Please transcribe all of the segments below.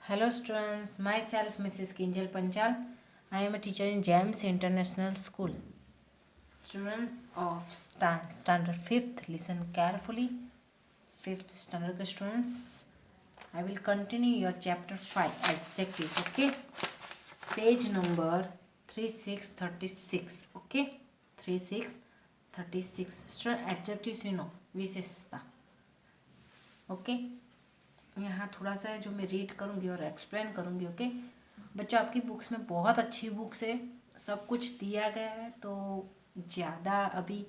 Hello students, myself Mrs. Kinjal Panchal. I am a teacher in James International School. Students of standard 5th, listen carefully. 5th standard students, I will continue your chapter 5 adjectives, okay? Page number 3636, okay? 3636. Student adjectives विशेषता, okay? यहाँ थोड़ा सा है जो मैं read करूँगी और explain करूँगी, ओके? बच्चों, आपकी बुक्स में बहुत अच्छी बुक्स है, सब कुछ दिया गया है, तो ज़्यादा अभी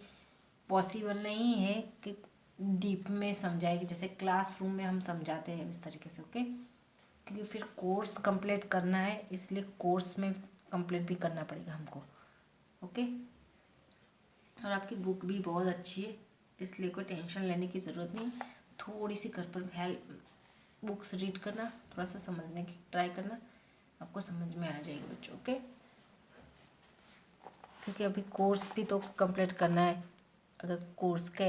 पॉसिबल नहीं है कि डीप में समझाएगी जैसे क्लासरूम में हम समझाते हैं इस तरीके से, ओके? क्योंकि फिर कोर्स कंप्लीट करना है, इसलिए कोर्स में कंप्लीट भी करना पड़ेगा हमको, ओके? और आपकी बुक भी बहुत अच्छी है, इसलिए कोई टेंशन लेने की ज़रूरत नहीं। थोड़ी सी घर पर हेल्प बुक्स रीड करना, थोड़ा सा समझने की ट्राई करना, आपको समझ में आ जाएगी बच्चों, ओके? क्योंकि अभी कोर्स भी तो कंप्लीट करना है। अगर कोर्स का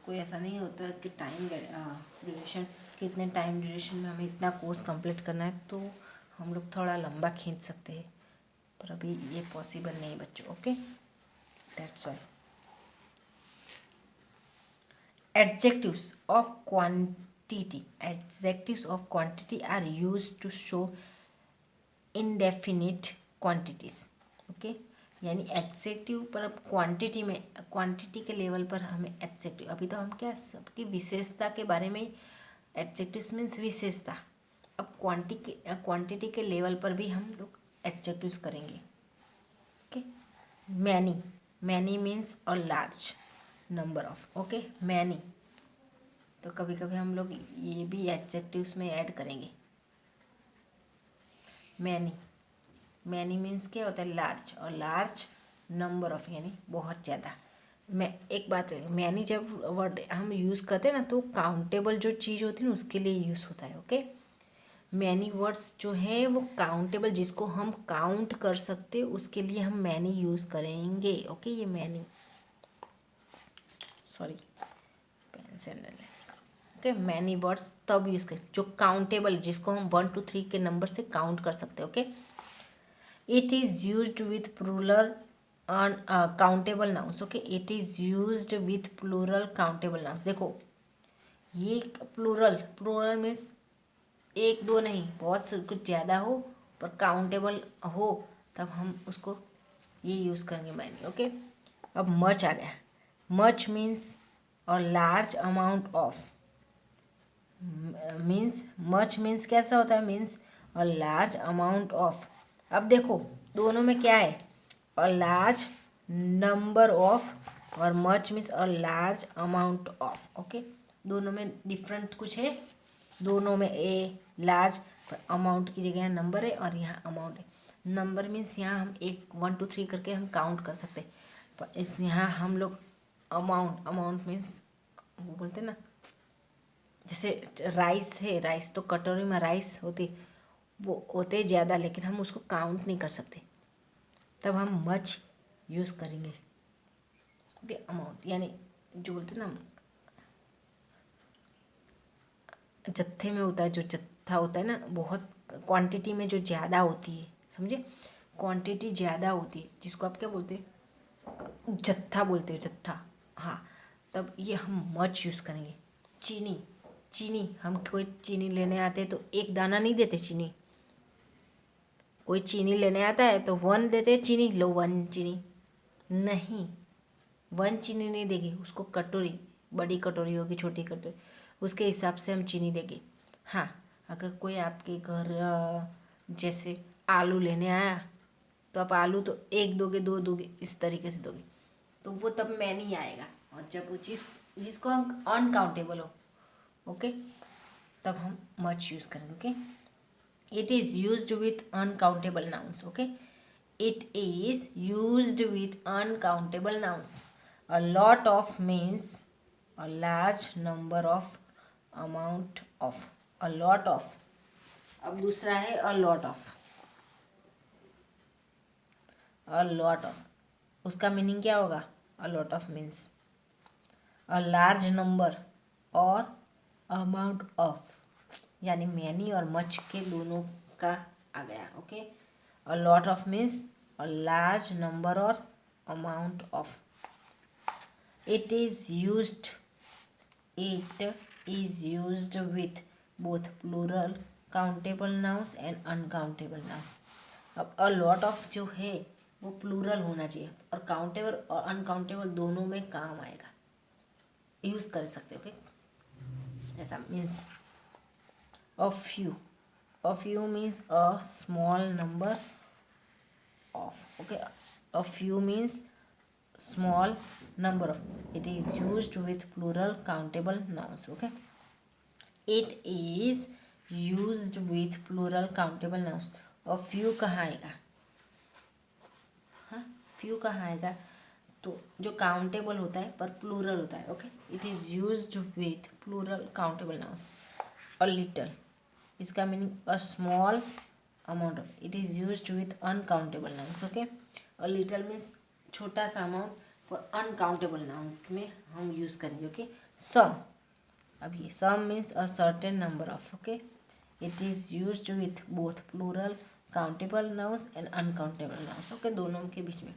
कोई ऐसा नहीं होता कि टाइम ड्यूरेशन, कितने टाइम ड्यूरेशन में हमें इतना कोर्स कंप्लीट करना है, तो हम लोग थोड़ा लंबा खींच सकते हैं, पर अभी ये पॉसिबल नहीं बच्चों, okay? That's Y adjectives of quantity are used to show indefinite quantities, okay? यानी एडजेक्टिव पर अब क्वांटिटी के लेवल पर हमें एडजेक्टिव, अभी तो हम क्या सबकी विशेषता के बारे में, एडजेक्टिव्स मीन्स विशेषता। अब क्वांटिटी के लेवल पर भी हम लोग एडजेक्टिव्स करेंगे, okay? Many means a large number of, okay? Many, तो कभी कभी हम लोग ये भी एडजेक्टिव्स में ऐड करेंगे। मैनी मीन्स क्या होता है? लार्ज, और लार्ज नंबर ऑफ यानी बहुत ज़्यादा। मैं एक बात है, मैनी जब वर्ड हम यूज़ करते हैं ना, तो काउंटेबल जो चीज़ होती है ना उसके लिए यूज़ होता है, ओके? मैनी वर्ड्स जो है वो काउंटेबल, जिसको हम काउंट कर सकते उसके लिए हम मैनी यूज़ करेंगे, ओके? ये मैनी, सॉरी पेन से ओके, मैनी वर्ड्स तब यूज़ करें जो काउंटेबल, जिसको हम 1 to 3 के नंबर से काउंट कर सकते हैं, okay? It is used with plural countable nouns, okay? It is used with plural countable nouns. देखो, ये प्लूरल मीन्स एक दो नहीं, बहुत कुछ ज़्यादा हो पर काउंटेबल हो, तब हम उसको ये यूज़ करेंगे मैनी, ओके? अब मच आ गया। मच मीन्स और large amount of, means much means कैसा होता है? Means a large amount of. अब देखो दोनों में क्या है? अ लार्ज नंबर ऑफ, और much means a large amount of, okay? दोनों में डिफरेंट कुछ है, दोनों में ए लार्ज, पर अमाउंट की जगह नंबर है और यहाँ अमाउंट है। नंबर मीन्स यहाँ हम 1 to 3 करके हम काउंट कर सकते हैं, पर इस यहाँ हम लोग अमाउंट मीन्स वो बोलते हैं ना, जैसे राइस है, राइस तो कटोरी में राइस होती, वो होते ज़्यादा, लेकिन हम उसको काउंट नहीं कर सकते, तब हम मच यूज़ करेंगे, ओके? अमाउंट यानी जो बोलते हैं ना, जत्थे में होता है, जो जत्था होता है ना, बहुत क्वांटिटी में जो ज़्यादा होती है, समझे? क्वांटिटी ज़्यादा होती है, जिसको आप क्या बोलते हैं? जत्था बोलते हो, जत्था, हाँ। तब ये हम मच यूज़ करेंगे। चीनी हम कोई चीनी लेने आते हैं तो एक दाना नहीं देते चीनी, कोई चीनी लेने आता है तो 1 देते हैं चीनी, लो 1 चीनी, नहीं, 1 चीनी नहीं देगी उसको, कटोरी, बड़ी कटोरी होगी छोटी कटोरी, उसके हिसाब से हम चीनी देंगे। हाँ, अगर कोई आपके घर जैसे आलू लेने आया, तो आप आलू तो 1 दोगे, 2 दोगे, इस तरीके से दोगे, तो वो तब मैं नहीं आएगा। और जब वो चीज़ जिसको हम अनकाउंटेबल हो, ओके, तब हम मच यूज़ करेंगे, okay? It is used with uncountable nouns, okay? It is used with uncountable nouns. A lot of means a large number of, amount of, a lot of. अब दूसरा है a lot of. A lot of, उसका meaning क्या होगा? A lot of means a large number और amount of, यानी many और much के दोनों का आ गया। Okay, a lot of means a large number और amount of. It is used with both plural countable nouns and uncountable nouns। अब a lot of जो है वो प्लूरल होना चाहिए और काउंटेबल और अनकाउंटेबल दोनों में काम आएगा, यूज कर सकते हो। ओके, ऐसा means a few means a small number of. Okay, a few means small number of, it is used with plural countable nouns। Okay, it is used with plural countable nouns। और few कहाँ आएगा? हाँ, few कहाँ आएगा? तो जो countable होता है पर प्लूरल होता है। Okay, it is used with plural countable nouns. A little, इसका meaning a small amount of, it is used with uncountable nouns. Okay, a little means छोटा सा अमाउंट, पर अनकाउंटेबल नाउन्स में हम यूज़ करेंगे। ओके, सम, अब ये some means a certain number of. Okay, it is used with both plural countable nouns and uncountable nouns. Okay, दोनों के बीच में।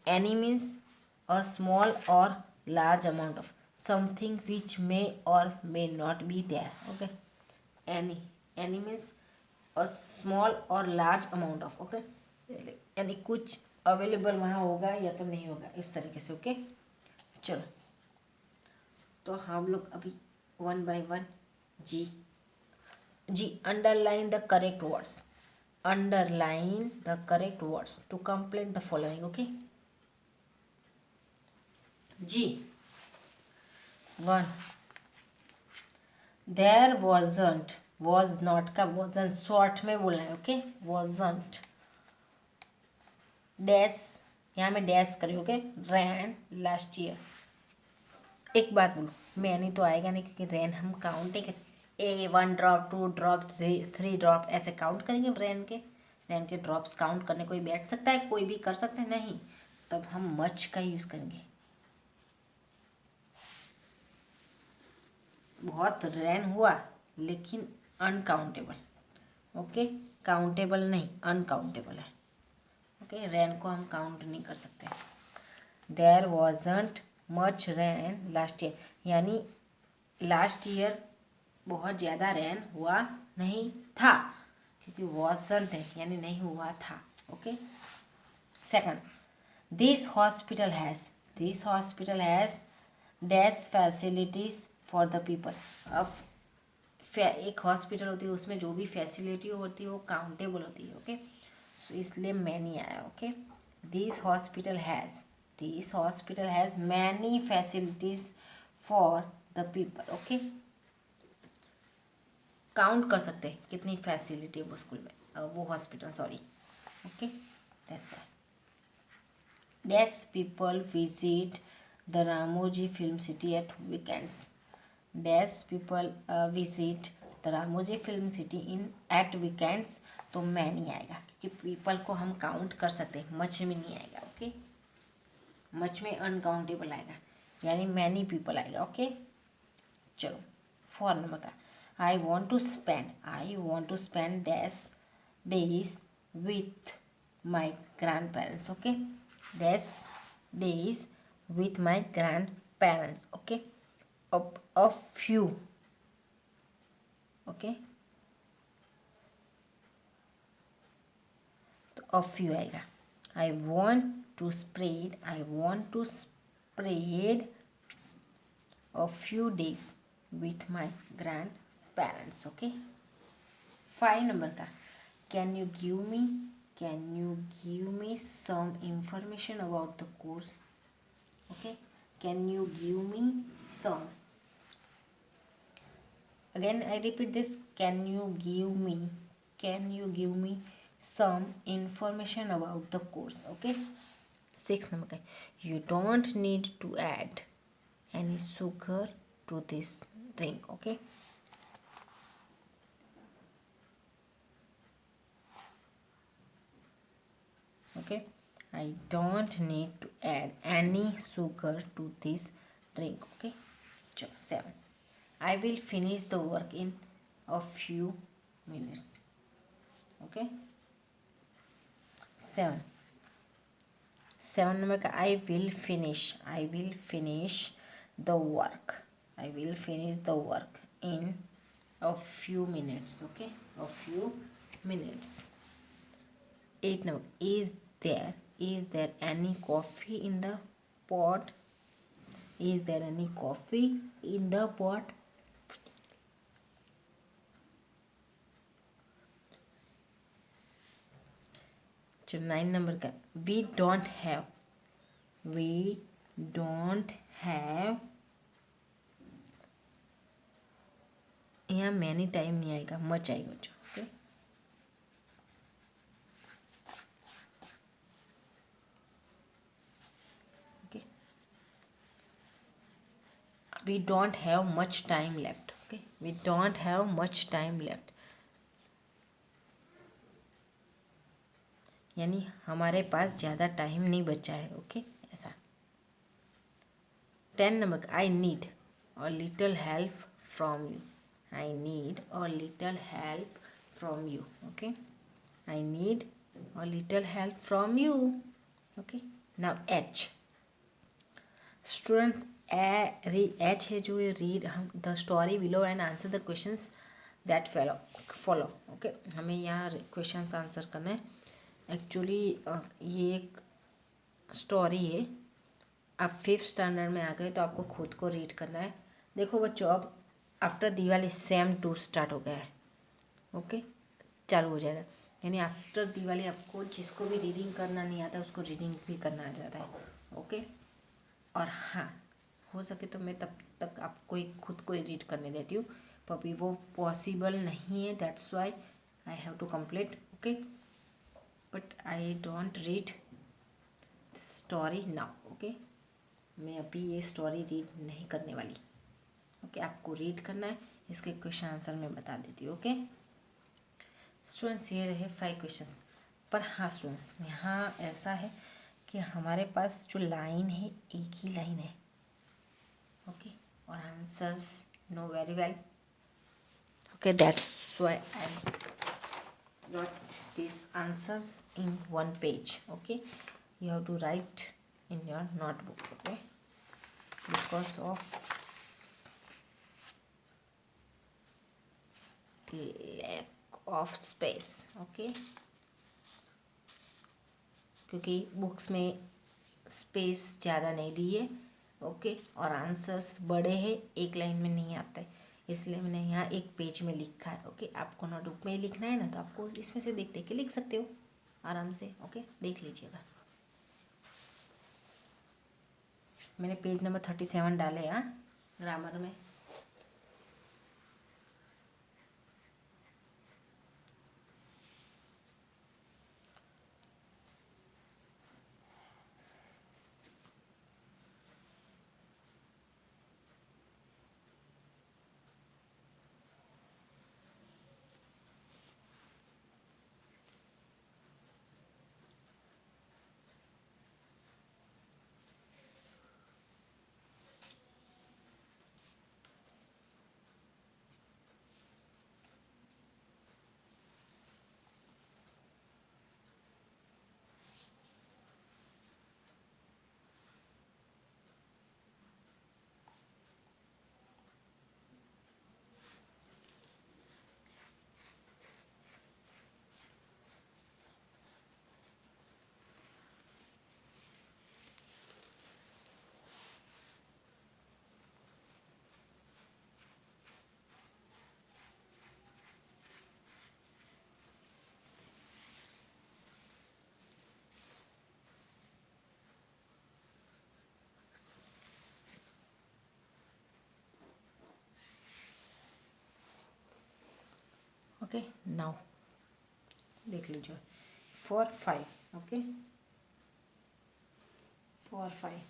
any means a small or large amount of something which may or may not be there। okay, any means a small or large amount of। okay, यानी कुछ available वहाँ होगा या तो नहीं होगा, इस तरीके से। ओके, चलो तो हम लोग अभी one by one. G underline the correct words, underline the correct words to complete the following। okay, G 1, there wasn't, was not का wasn't शॉर्ट में बोलना है। ओके, wasn't डैश, यहाँ में डैश करें। ओके, रैन लास्ट ईयर। एक बात बोलो, मैंने तो आएगा नहीं क्योंकि रैन हम काउंट ही कर, ए 1 ड्रॉप 2 ड्रॉप 3 ड्रॉप ऐसे काउंट करेंगे। रैन के ड्रॉप्स काउंट करने कोई बैठ सकता है? कोई भी कर सकता है? नहीं। तब हम मच का यूज़ करेंगे। बहुत रैन हुआ लेकिन अनकाउंटेबल। ओके, काउंटेबल नहीं, अनकाउंटेबल है। ओके, रैन को हम काउंट नहीं कर सकते। There wasn't much rain last year, यानी लास्ट ईयर बहुत ज़्यादा रैन हुआ नहीं था, क्योंकि वॉजंट है यानी नहीं हुआ था। Okay, second, this hospital has dash facilities for the people. अब एक हॉस्पिटल होती है, उसमें जो भी फैसिलिटी होती है वो काउंटेबल होती है। ओके, सो इसलिए मैनी आया। Okay, this hospital has many facilities for the people. Okay, count कर सकते हैं कितनी फैसिलिटी है वो स्कूल में, वो hospital, sorry. Okay, that's why dash people visit the Ramoji Film City at weekends. Dash people visit the Ramoji Film City in at weekends. तो many आएगा क्योंकि पीपल को हम काउंट कर सकते हैं, मच में नहीं आएगा। ओके, मच में अनकाउंटेबल आएगा, यानी मैनी पीपल आएगा। ओके, चलो 4 नंबर का, I want to spend dash days with my grandparents. Okay, dash days with my grandparents. Okay, a few। Okay, तो a few आएगा। I want to spread a few days with my grandparents। Okay, 5 number का, can you give me some information about the course। Okay, can you give me some, again I repeat this, can you give me some information about the course। okay, 6 number, you don't need to add any sugar to this drink। okay, I don't need to add any sugar to this drink। okay, 7, I will finish the work in a few minutes. Okay. 7. 7 number का I will finish the work. I will finish the work in a few minutes. Okay, a few minutes. 8 number, is there any coffee in the pot? Is there any coffee in the pot? जो 9 number का, we don't have, यहाँ many time नहीं आएगा, much आएगा बच्चों. Okay, okay, we don't have much time left. Okay, we don't have much time left, यानी हमारे पास ज़्यादा टाइम नहीं बचा है. ओके, ऐसा. 10 number, I need a little help from you. I need a little help from you. Okay, I need a little help from you. Okay, now H. Students, H है जो ये रीड हम the story below and answer the questions that follow. Okay, हमें यहाँ questions answer करना है. Actually ये एक स्टोरी है. आप 5th स्टैंडर्ड में आ गए तो आपको खुद को रीड करना है. देखो बच्चों, अब आफ्टर दिवाली सेम 2 स्टार्ट हो गया है. ओके, चालू हो जाएगा. यानी आफ्टर दिवाली आपको जिसको भी रीडिंग करना नहीं आता उसको रीडिंग भी करना आ जाता है. ओके, और हाँ, हो सके तो मैं तब तक आपको ही खुद को ही रीड करने देती हूँ, पर अभी वो पॉसिबल नहीं है. That's why I have to complete. Okay, but I don't read story now. Okay, मैं अभी ये स्टोरी रीड नहीं करने वाली. ओके, आपको रीड करना है. इसके क्वेश्चन आंसर मैं बता देती हूँ. ओके स्टूडेंट्स, ये रहे 5 क्वेश्चंस. पर हाँ स्टूडेंट्स, यहाँ ऐसा है कि हमारे पास जो लाइन है एक ही लाइन है. ओके, और answers know very well. Okay, that's why I wrote these answers in one page. Okay, you have to write in your notebook. Okay, because of lack of space. Okay, क्योंकि books में space ज़्यादा नहीं दी है. Okay, और answers बड़े हैं, एक line में नहीं आता है, इसलिए मैंने यहाँ एक पेज में लिखा है. ओके, आपको नोटबुक में ही लिखना है ना, तो आपको इसमें से देख देख के लिख सकते हो आराम से. ओके, देख लीजिएगा. मैंने पेज नंबर 37 डाले यहाँ ग्रामर में. ओके, नाउ देख लीजिए 4 5. ओके, 4 5.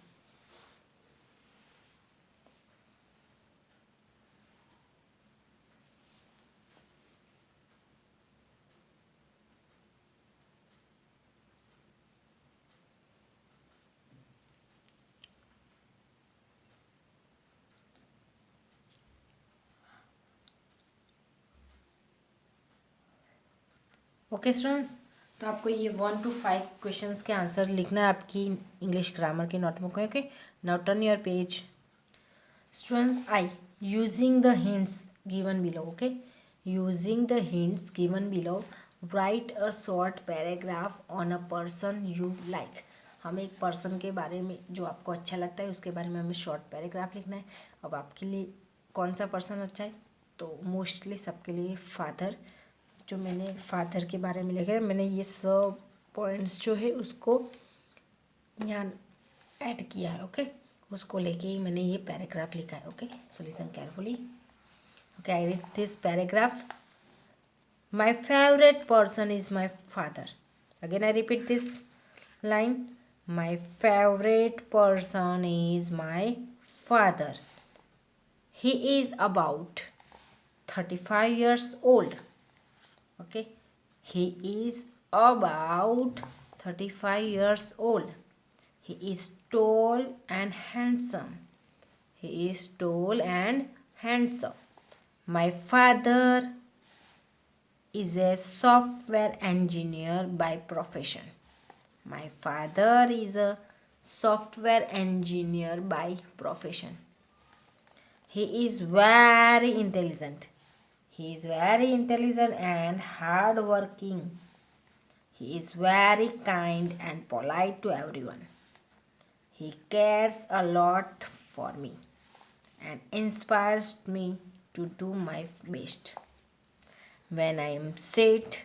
ओके स्टूडेंट्स, तो आपको ये 1 to 5 क्वेश्चंस के आंसर लिखना है आपकी इंग्लिश ग्रामर की नोटबुक में. Okay, now turn your page. Students, I using the hints given below. Okay, using the hints given below, write a short paragraph on a person you like. हमें एक person के बारे में जो आपको अच्छा लगता है उसके बारे में हमें शॉर्ट पैराग्राफ लिखना है. अब आपके लिए कौन सा पर्सन अच्छा है? तो मोस्टली सबके लिए फादर. जो मैंने फादर के बारे में लिखा है, मैंने ये सब पॉइंट्स जो है उसको यहाँ ऐड किया है. ओके, उसको लेके ही मैंने ये पैराग्राफ लिखा है. Okay, so listen carefully. Okay, I read this paragraph. My favourite person is my father. Again I repeat this line. My favourite person is my father. He is about 35 years old. Okay, he is about 35 years old. He is tall and handsome. He is tall and handsome. My father is a software engineer by profession. My father is a software engineer by profession. He is very intelligent. He is very intelligent and hardworking. He is very kind and polite to everyone. He cares a lot for me and inspires me to do my best. When I am sad,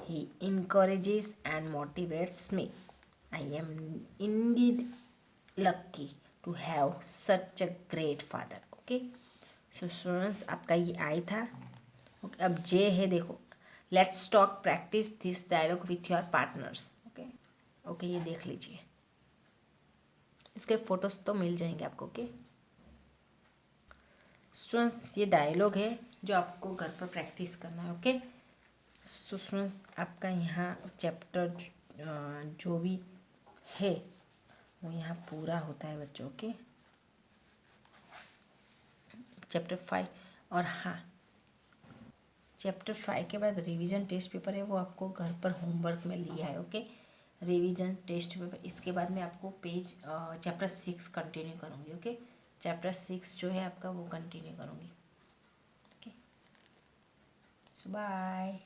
he encourages and motivates me. I am indeed lucky to have such a great father. Okay, so students, आपका ये आई था. Okay, अब J है, देखो. Let's talk practice this dialogue with your partners. Okay okay, ये देख लीजिए. इसके फोटोज तो मिल जाएंगे आपको. ओके स्टूडेंट्स, ये डायलॉग है जो आपको घर पर प्रैक्टिस करना है. ओके, सो स्टूडेंट्स, आपका यहाँ चैप्टर जो भी है वो यहाँ पूरा होता है बच्चों. के चैप्टर 5. और हाँ, चैप्टर 5 के बाद रिवीजन टेस्ट पेपर है, वो आपको घर पर होमवर्क में लिया है. Okay, revision test paper. इसके बाद मैं आपको पेज चैप्टर 6 कंटिन्यू करूँगी. ओके, चैप्टर 6 जो है आपका वो कंटिन्यू करूँगी. Okay, so bye.